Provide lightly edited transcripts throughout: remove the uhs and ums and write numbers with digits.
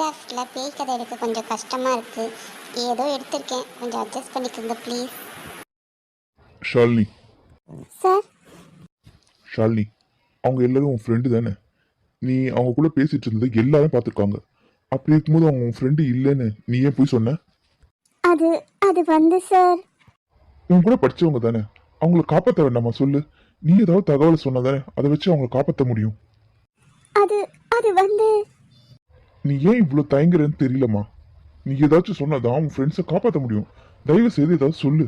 ரிலாக்ஸில் பேய் கதை எடுக்க கொஞ்சம் கஷ்டமாக இருக்குது. ஏதோ எடுத்திருக்கேன், கொஞ்சம் அட்ஜஸ்ட் பண்ணிக்கோங்க ப்ளீஸ். ஷாலினி. சார். ஷாலினி, அவங்க எல்லாரும் உன் ஃப்ரெண்டு தானே? நீ அவங்க கூட பேசிட்டு இருந்தது எல்லாரும் பார்த்துருக்காங்க. அப்படி இருக்கும்போது அவங்க உன் ஃப்ரெண்டு இல்லைன்னு நீ ஏன் போய் சொன்ன? அது அது வந்து சார், உன் கூட படிச்சவங்க தானே, அவங்கள காப்பாற்ற வேண்டாமா சொல்லு. நீ ஏதாவது தகவல் சொன்னா தானே அதை வச்சு அவங்கள காப்பாற்ற முடியும். அது அது வந்து நீ ஏன் இவ்வளோ தயங்குறன்னு தெரியலம்மா. நீ ஏதாச்சும் சொன்னாதான் உன் ஃப்ரெண்ட்ஸை காப்பாற்ற முடியும். தயவு செய்து ஏதாவது சொல்லு.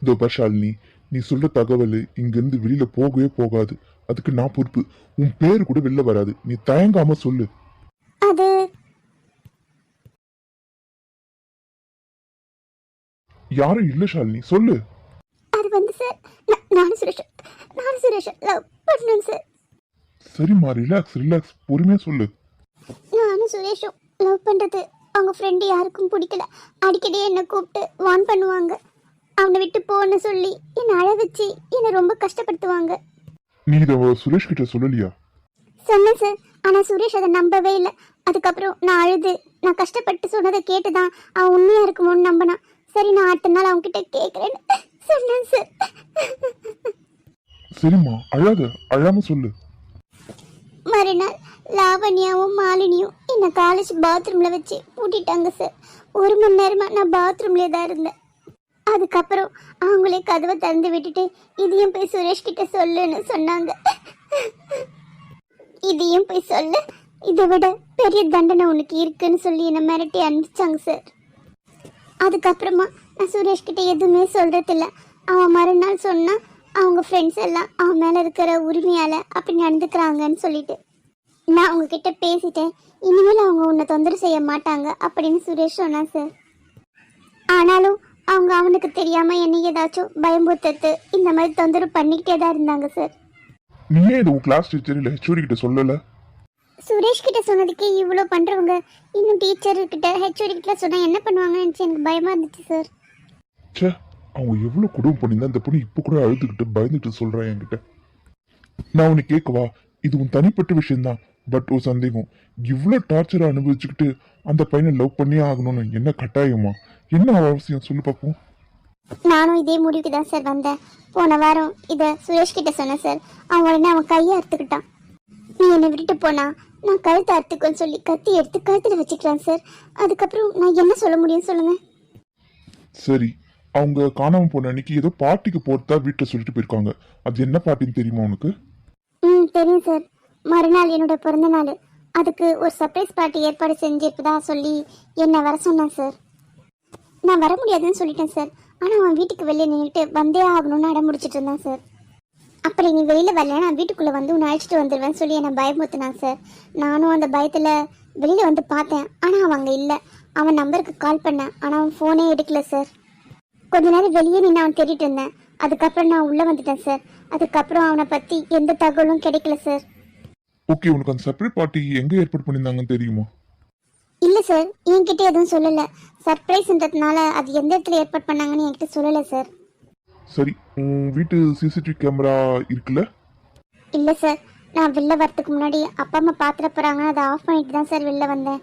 இதோ பார் ஷாலினி, நீ சொல்ற தகவல் இங்கிருந்து வெளியில போகவே போகாது. அதுக்கு நான் பொறுப்பு. உன் பேர் கூட வெளில வராது. நீ தயங்காம சொல்லு. அது யாரும் இல்ல ஷாலினி, சொல்லு. அது வந்து சார், நானும் சுரேஷ் லவ் பண்ணேன் சார். சரிம்மா, ரிலாக்ஸ் ரிலாக்ஸ், பொறுமையா சொல்லு. நானும் சுரேஷும் லவ் பண்ணுறது அவங்க ஃப்ரெண்டு யாருக்கும் பிடிக்கல. அடிக்கடி என்னை கூப்பிட்டு வார்ன் பண்ணுவாங்க. அவனை விட்டு போன்னு சொல்லி என்னை அழ வச்சு என்னை ரொம்ப கஷ்டப்படுத்துவாங்க. நீ இதை சுரேஷ் கிட்ட சொல்லலையா? சொன்னேன் சார், ஆனால் சுரேஷ் அதை நம்பவே இல்லை. அதுக்கப்புறம் நான் அழுது நான் கஷ்டப்பட்டு சொன்னதை கேட்டு தான் அவன் உண்மையாக இருக்குமோன்னு நம்பினான். சரி, நான் அடுத்த நாள் அவன்கிட்ட கேட்குறேன்னு சொன்னேன் சார். சரிம்மா, அழாம சொல்லு. மறுநாள் லாவண்யாவும் மாலினியும் என்னை காலேஜ் பாத்ரூமில் வச்சு பூட்டிட்டாங்க சார். 1 மணி நேரமாக நான் பாத்ரூம்லேயே தான் இருந்தேன். அதுக்கப்புறம் அவங்களே கதவை திறந்து விட்டுட்டு இதையும் போய் சுரேஷ் கிட்ட சொல்லுன்னு சொன்னாங்க. இதையும் போய் சொல்லு, இதை விட பெரிய தண்டனை உனக்கு இருக்குன்னு சொல்லி என்னை மிரட்டி அனுப்பிச்சாங்க சார். அதுக்கப்புறமா நான் சுரேஷ் கிட்ட எதுவுமே சொல்றதில்ல. அவன் மறுநாள் சொன்னா அவங்க ஃப்ரெண்ட்ஸ் எல்லாம் அவன் மேலே இருக்கிற உரிமையால் அப்படி நடந்துக்கிறாங்கன்னு சொல்லிட்டு நான் அவங்கக்கிட்ட பேசிட்டேன். இனிமேல் அவங்க உன்னை தொந்தரவு செய்ய மாட்டாங்க அப்படின்னு சுரேஷ் சொன்னான் சார். ஆனாலும் அவங்க அவனுக்கு தெரியாமல் என்னை ஏதாச்சும் பயம்புறுத்து இந்த மாதிரி தொந்தரவு பண்ணிக்கிட்டே தான் இருந்தாங்க சார். நீ ஏன் இது உன் கிளாஸ் டீச்சர் இல்லை ஹெச்ஓடி கிட்ட சொல்லலை? சுரேஷ் கிட்ட சொன்னதுக்கே இவ்வளோ பண்ணுறவங்க இன்னும் டீச்சர்கிட்ட ஹெச்ஓடி கிட்ட சொன்னால் என்ன பண்ணுவாங்கன்னு நினச்சி எனக்கு பயமாக இருந்துச்சு சார். சே, அவங்க எவ்வளோ குடும்பம் பண்ணியிருந்தா இந்த பொண்ணு இப்போ கூட அழுதுகிட்டு பயந்துட்டு சொல்கிறேன் என்கிட்ட. நான் உன்னை கேட்கவா? இது உன் தனிப்பட்ட விஷயம்தான். பட் ஒரு சந்தேகம், இவ்வளோ டார்ச்சரை அனுபவிச்சுக்கிட்டு அந்த பையனை லவ் பண்ணியே ஆகணும்னு என்ன கட்டாயமா? என்ன அவசியம் சொல்லு பார்ப்போம். நானும் இதே முடிவுக்கு தான் சார் வந்தேன். போன வாரம் இதை சுரேஷ் கிட்ட சொன்னேன் சார். அவன் உடனே அவன் கையை அறுத்துக்கிட்டான். நீ என்னை விட்டுட்டு போனா நான் கழுத்தை அறுத்துக்கோன்னு சொல்லி கத்தி எடுத்து கழுத்தில் வச்சுக்கிறான் சார். அதுக்கப்புறம் நான் என்ன சொல்ல முடியும் சொல்லுங்க. சரி, அவங்க காணாம போன அன்னைக்கு ஏதோ பார்ட்டிக்கு போறதா வீட்டில் சொல்லிட்டு போயிருக்காங்க. அது என்ன பார்ட்டின்னு தெரியுமா உனக்கு? தெரியும் சார். மறுநாள் என்னோட பிறந்த நாள். அதுக்கு ஒரு சர்ப்ரைஸ் பார்ட்டி ஏற்பாடு செஞ்சிருப்பதா சொல்லி என்னை வர சொன்னான் சார். நான் வர முடியாதுன்னு சொல்லிட்டேன் சார். ஆனால் அவன் வீட்டுக்கு வெளியே நின்றுட்டு வந்தே ஆகணும்னு அடம் முடிச்சிட்டு இருந்தான் சார். அப்படி நீ வெளியில் வரல நான் வீட்டுக்குள்ளே வந்து உன்னை அழைச்சிட்டு வந்துடுவேன்னு சொல்லி என்னை பயமுறுத்தினான் சார். நானும் அந்த பயத்தில் வெளியில் வந்து பார்த்தேன். ஆனால் அவன் அங்கே இல்லை. அவன் நம்பருக்கு கால் பண்ணேன், ஆனால் அவன் ஃபோனே எடுக்கல சார். கொஞ்ச நேரம் வெளியே நின்று அவன் தேடிட்டு இருந்தேன். அதுக்கப்புறம் நான் உள்ளே வந்துட்டேன் சார். அதுக்கப்புறம் அவனை பற்றி எந்த தகவலும் கிடைக்கல சார். ஓகே, உனக்கு அந்த சர்ப்ரைஸ் பார்ட்டி எங்கே ஏற்பாடு பண்ணியிருந்தாங்கன்னு தெரியுமா? இல்லை சார், என்கிட்ட எதுவும் சொல்லலை. சர்ப்ரைஸ்ன்றதுனால அது எந்த இடத்துல ஏற்பாடு பண்ணாங்கன்னு என்கிட்ட சொல்லலை சார். சரி, உன் வீட்டு சிசிடிவி கேமரா இருக்குல்ல? இல்லை சார், நான் வெளில வரதுக்கு முன்னாடி அப்பா அம்மா பார்த்துட போகிறாங்கன்னு அதை ஆஃப் பண்ணிட்டு தான் சார் வெளில வந்தேன்.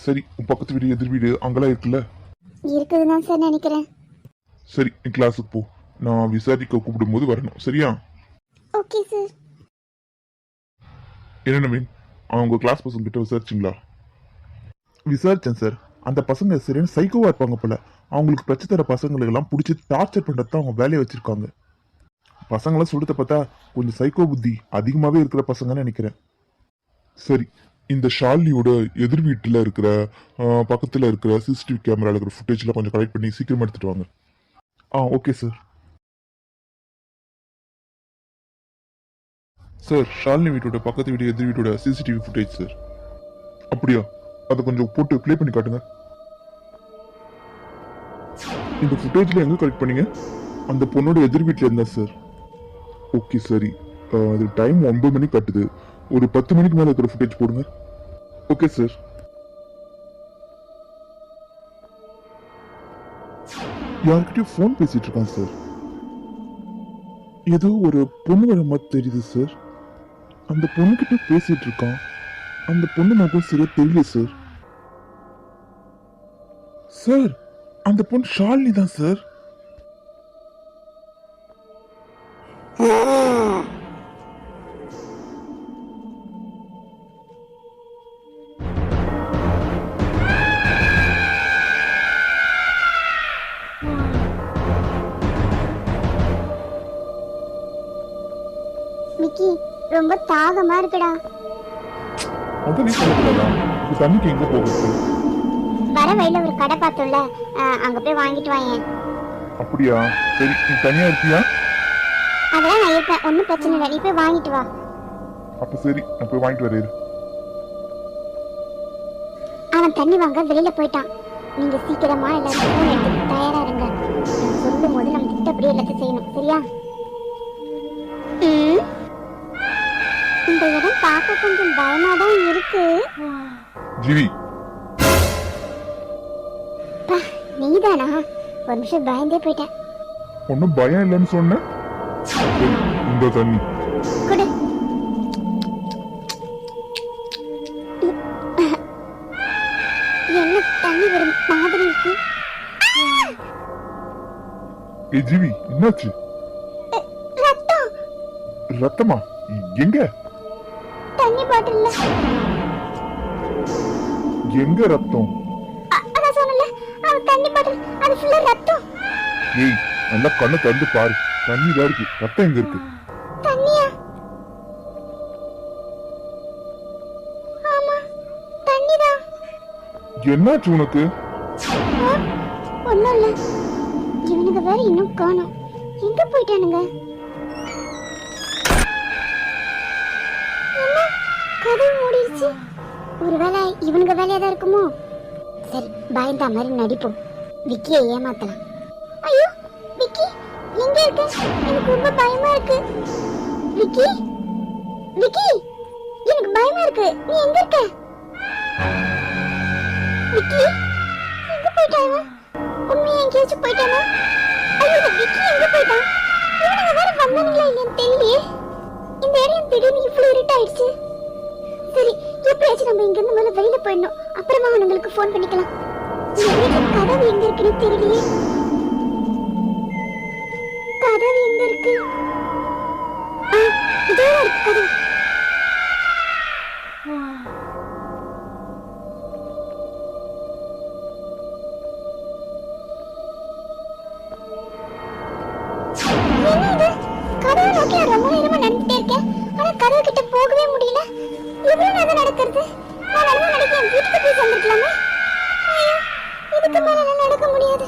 சரி, உன் பக்கத்து வீடு எதிர் வீடு அங்கெல்லாம் இருக்குல்ல? இருக்குதுன்னு தான் சார் நினைக்கிறேன். சரி, நீ கிளாஸுக்கு போ. நான் விசாரிக்க கூப்பிடும்போது வரணும், சரியா? Okay sir. என்ன நவீன், அவங்க கிளாஸ் பசங்க கிட்ட விசாரிச்சிங்களா? விசாரிச்சேன் சார். அந்த பசங்க சரியான சைக்கோவா இருப்பாங்க போல. அவங்களுக்கு பிரச்சனை தர பசங்களுக்கெல்லாம் பிடிச்சி டார்ச்சர் பண்ணுறது தான் அவங்க வேலையை வச்சிருக்காங்க. பசங்களாம் சொல்றத பார்த்தா கொஞ்சம் சைக்கோ புத்தி அதிகமாகவே இருக்கிற பசங்கன்னு நினைக்கிறேன். சரி, இந்த ஷாலினியோட எதிர் வீட்டில் இருக்கிற பக்கத்தில் இருக்கிற சிசிடிவி கேமராவில் இருக்கிற ஃபுட்டேஜ்லாம் கொஞ்சம் கலெக்ட் பண்ணி சீக்கிரமாக எடுத்துட்டு வாங்க. Okay sir. சார், ஷாலினி வீட்டோட பக்கத்து வீடு எதிர் வீட்டோட சிசிடிவி ஃபுட்டேஜ் சார். அப்படியா? அதை கொஞ்சம் போட்டு ப்ளே பண்ணி காட்டுங்க. இந்த ஃபுட்டேஜில் எங்கே கலெக்ட் பண்ணீங்க? அந்த பொண்ணோட எதிர் வீட்டில் இருந்தா சார். ஓகே, சரி. அது டைம் 9 மணிக்கு கட்டுது. ஒரு 10 மணிக்கு மேலே இருக்கிற ஃபுட்டேஜ் போடுங்க. Okay sir. யார்கிட்டயும் ஃபோன் பேசிட்டு இருக்கான் சார். ஏதோ ஒரு பொண்ணு வர மாதிரி தெரியுது சார். அந்த பொண்ணுகிட்ட பேசிட்டு இருக்கான். அந்த பொண்ணு முகம் சரியா தெரியல சார். சார் அந்த பொண்ணு ஷாலினி தான் சார். விக்கி ரொம்ப தாகமா இருக்குடா. அதான் நீ சொல்லக்கூடாதா? இந்த தண்ணிக்கு எங்க போகுது? வர வழியில ஒரு கடை பார்த்தோம்ல, அங்க போய் வாங்கிட்டு வாயேன். அப்படியா? சரி, நீ தனியா இருக்கியா? அதெல்லாம் நான் இருப்பேன், ஒன்றும் பிரச்சனை இல்லை, நீ போய் வாங்கிட்டு வா. அப்ப சரி, நான் போய் வாங்கிட்டு வரேன். அவன் தண்ணி வாங்க வெளியில போயிட்டான். நீங்க சீக்கிரமா எல்லாரும் ஃபோன் எடுத்து தயாரா இருங்க. நான் சொல்லும் போது நம்ம திட்டப்படி எல்லாத்தையும் செய்யணும், சரியா? இந்த இடம் பார்க்க கொஞ்சம் பயமா தான் இருக்கு. ஜிவி, நீதானா? ஒரு நிமிஷம் பயந்தே போயிட்டேன். ஒன்னும் பயம் இல்லைன்னு சொன்ன. இந்த தண்ணி குடு. என்ன தண்ணி வரும் மாதிரி இருக்கு. ஏ ஜிவி, என்னாச்சு? ரத்தம். ரத்தமா? எங்க? தண்ணி பாட்டில்ல. எங்க ரத்தம்? அதான் சொன்னல, அவன் தண்ணி பாட்டில் அது ஃபுல்லா ரத்தம். ஏய், நல்லா கண்ணை திறந்து பாரு, தண்ணி தான் இருக்கு, ரத்தம் எங்க இருக்கு? தண்ணியா? ஆமா, தண்ணிதான். என்னாச்சு உனக்கு? ஒண்ணும் இல்ல. இவனுங்க வேற இன்னும் காணோம். எங்க போயிட்டானுங்க? என்ன கதவு மூடிடுச்சு? ஒருவேளை இவனுங்க வேலையா தான் இருக்குமோ? சரி, பயந்தா மாதிரி நடிப்போம், விக்கியை ஏமாத்தலாம். ஐயோ விக்கி, எங்க இருக்க? எனக்கு ரொம்ப பயமா இருக்கு. விக்கி, விக்கி, எனக்கு பயமா இருக்கு. நீ எங்க இருக்க? விக்கி, எங்க போயிட்டான் இவன்? உண்மையா எங்கேயாச்சும் போயிட்டானா? ஐயோ, இந்த விக்கி எங்க போயிட்டான்? இவனுங்க வேற வந்தானுங்களா இல்லையான்னு தெரியலையே. இந்த இடம் திடீர்னு இவ்வளவு இருட்டாயிடுச்சு. சரி, எப்படியாச்சும் நம்ம இங்க இருந்து முதல்ல வெளியில போயிடணும். அப்புறமா அவனுங்களுக்கு ஃபோன் பண்ணிக்கலாம். இந்த வீட்டு கதவு எங்க இருக்குன்னு தெரியலையே. கதவு எங்க இருக்கு? இதோ இருக்கு கதவு. என்ன இது? கதவு நோக்கி நான் ரொம்ப நேரமா நடந்துட்டே இருக்கேன். ஆனா கதவு கிட்ட போகவே முடியல. இவ்வளவு நேரம் நடக்கிறது. நான் நடந்து நினைக்கிறேன் வீட்டுக்கு போய் சேர்ந்துக்கலாமே. ஐயோ, இதுக்கு மேல நான் நடக்க முடியாது.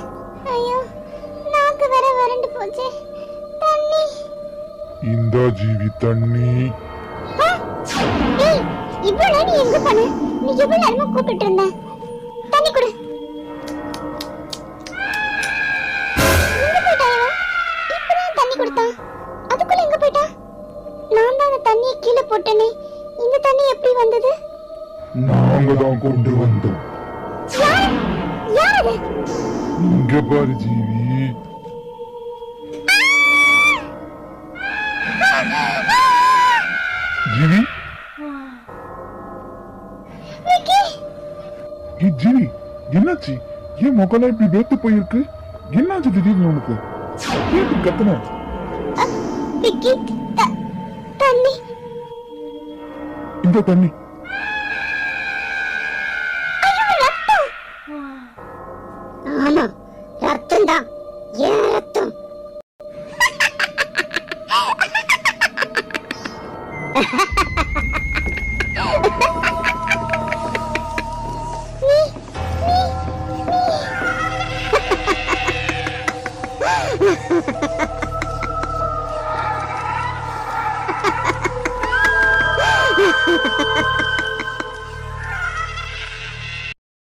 ஐயோ, நாக்கு வேற வறண்டு போச்சு. தண்ணி. இந்த ஜீவி தண்ணி. ஏய், இவ்வளவு நேரம் நீ எங்க போன? நீ எவ்வளவு நேரமா கூப்பிட்டு இருந்த? தண்ணி குடு. எங்க போயிட்டா இவன்? இப்பதான் தண்ணி கொடுத்தான், அதுக்குள்ள எங்க போயிட்டா? நான் தான் அந்த தண்ணியை கீழே போட்டேனே, இந்த தண்ணி எப்படி வந்தது? நாங்க தான் கொண்டு வந்தோம். யார்? யார் அது? இங்க பாரு ஜீவி. ஜீவி, விக்கி, ஏய் ஜீவி, என்னாச்சு? ஏன் முகலாம் இப்படி வேத்து போயிருக்கு? என்னாச்சு திடீர்னு உனக்கு? ஏன் இப்படி கத்துன? விக்கி, தண்ணி. இந்த தண்ணி. ஐயோ, ரத்தம். ஆமா, ரத்தம் தான். ஏன்